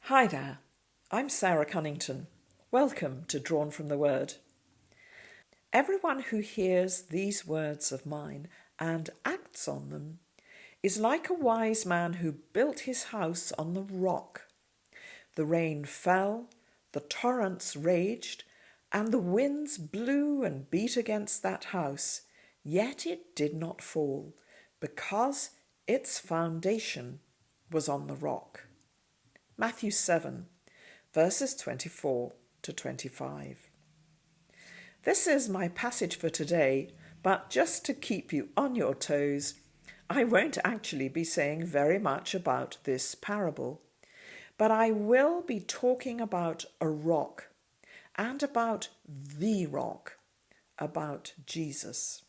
Hi there, I'm Sarah Cunnington. Welcome to Drawn from the Word. Everyone who hears these words of mine and acts on them is like a wise man who built his house on the rock. The rain fell, the torrents raged, and the winds blew and beat against that house, yet it did not fall, because its foundation was on the rock. Matthew 7, verses 24 to 25. This is my passage for today, but just to keep you on your toes, I won't actually be saying very much about this parable, but I will be talking about a rock and about the rock, about Jesus.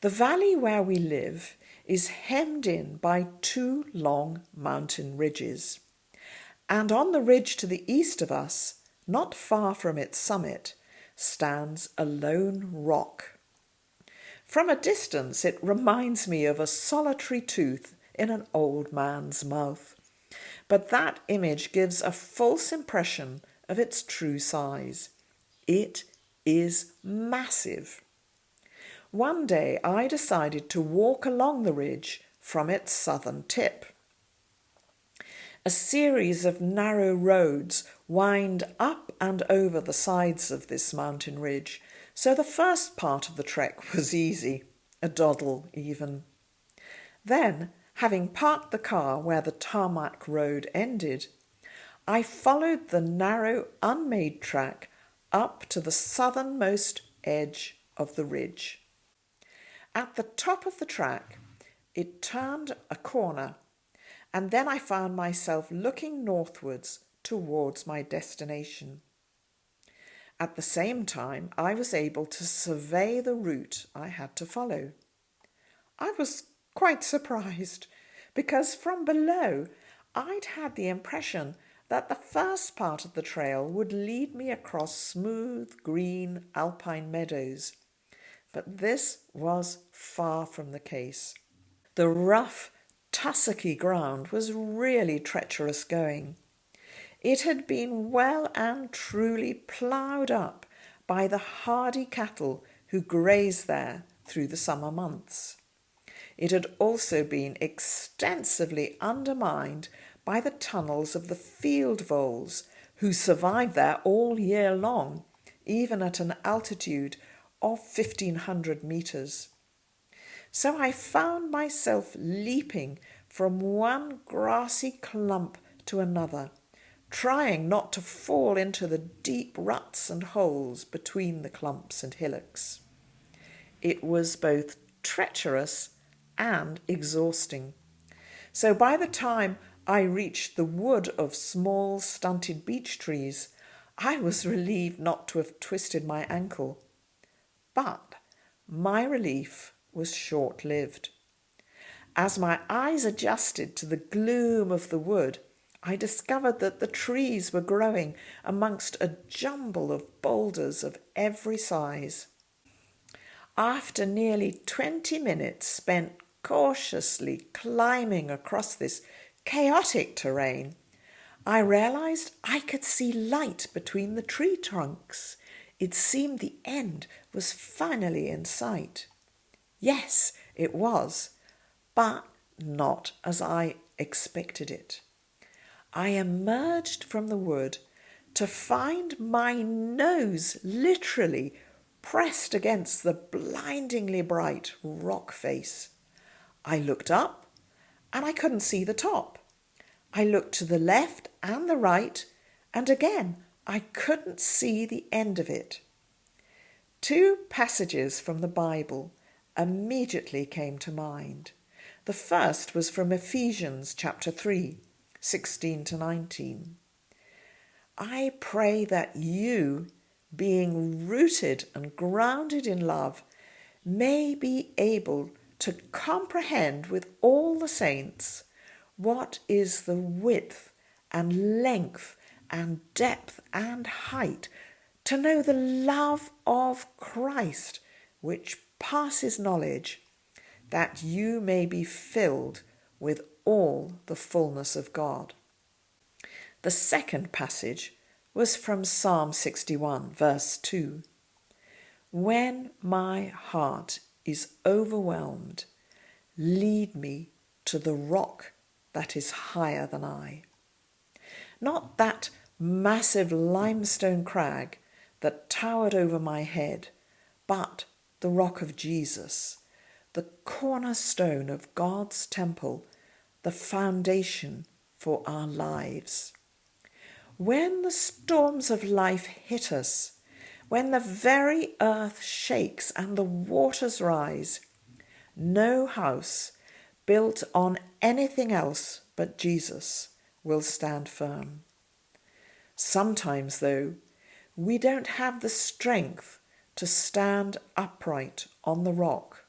The valley where we live is hemmed in by two long mountain ridges. And on the ridge to the east of us, not far from its summit, stands a lone rock. From a distance, it reminds me of a solitary tooth in an old man's mouth. But that image gives a false impression of its true size. It is massive. One day I decided to walk along the ridge from its southern tip. A series of narrow roads wind up and over the sides of this mountain ridge, so the first part of the trek was easy, a doddle even. Then, having parked the car where the tarmac road ended, I followed the narrow, unmade track up to the southernmost edge of the ridge. At the top of the track, it turned a corner, and then I found myself looking northwards towards my destination. At the same time, I was able to survey the route I had to follow. I was quite surprised, because from below, I'd had the impression that the first part of the trail would lead me across smooth, green alpine meadows. But this was far from the case. The rough, tussocky ground was really treacherous going. It had been well and truly ploughed up by the hardy cattle who grazed there through the summer months. It had also been extensively undermined by the tunnels of the field voles, who survived there all year long, even at an altitude of 1,500 metres. So I found myself leaping from one grassy clump to another, trying not to fall into the deep ruts and holes between the clumps and hillocks. It was both treacherous and exhausting. So by the time I reached the wood of small stunted beech trees, I was relieved not to have twisted my ankle. But my relief was short-lived. As my eyes adjusted to the gloom of the wood, I discovered that the trees were growing amongst a jumble of boulders of every size. After nearly 20 minutes spent cautiously climbing across this chaotic terrain, I realized I could see light between the tree trunks. It seemed the end was finally in sight. Yes, it was, but not as I expected it. I emerged from the wood to find my nose literally pressed against the blindingly bright rock face. I looked up and I couldn't see the top. I looked to the left and the right, and again I couldn't see the end of it. Two passages from the Bible immediately came to mind. The first was from Ephesians chapter 3, 16 to 19. I pray that you, being rooted and grounded in love, may be able to comprehend with all the saints what is the width and length and depth and height, to know the love of Christ, which passes knowledge, that you may be filled with all the fullness of God. The second passage was from Psalm 61, verse 2. When my heart is overwhelmed, lead me to the rock that is higher than I. Not that massive limestone crag that towered over my head, but the rock of Jesus, the cornerstone of God's temple, the foundation for our lives. When the storms of life hit us, when the very earth shakes and the waters rise, no house built on anything else but Jesus will stand firm. Sometimes, though, we don't have the strength to stand upright on the rock.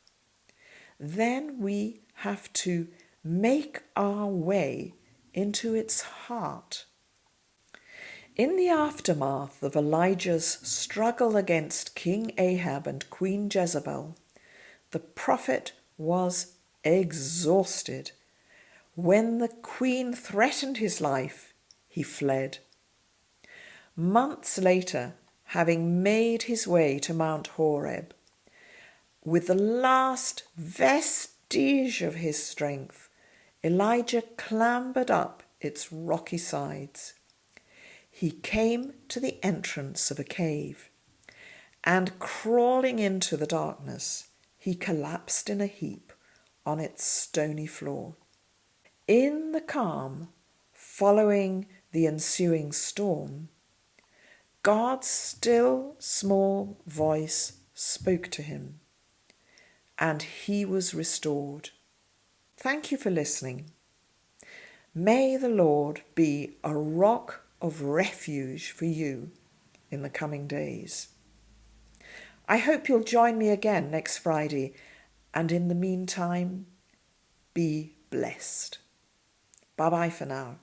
Then we have to make our way into its heart. In the aftermath of Elijah's struggle against King Ahab and Queen Jezebel, the prophet was exhausted. When the queen threatened his life, he fled. Months later, having made his way to Mount Horeb, with the last vestige of his strength, Elijah clambered up its rocky sides. He came to the entrance of a cave, and crawling into the darkness, he collapsed in a heap on its stony floor. In the calm following the ensuing storm, God's still small voice spoke to him, and he was restored. Thank you for listening. May the Lord be a rock of refuge for you in the coming days. I hope you'll join me again next Friday, and in the meantime, be blessed. Bye-bye for now.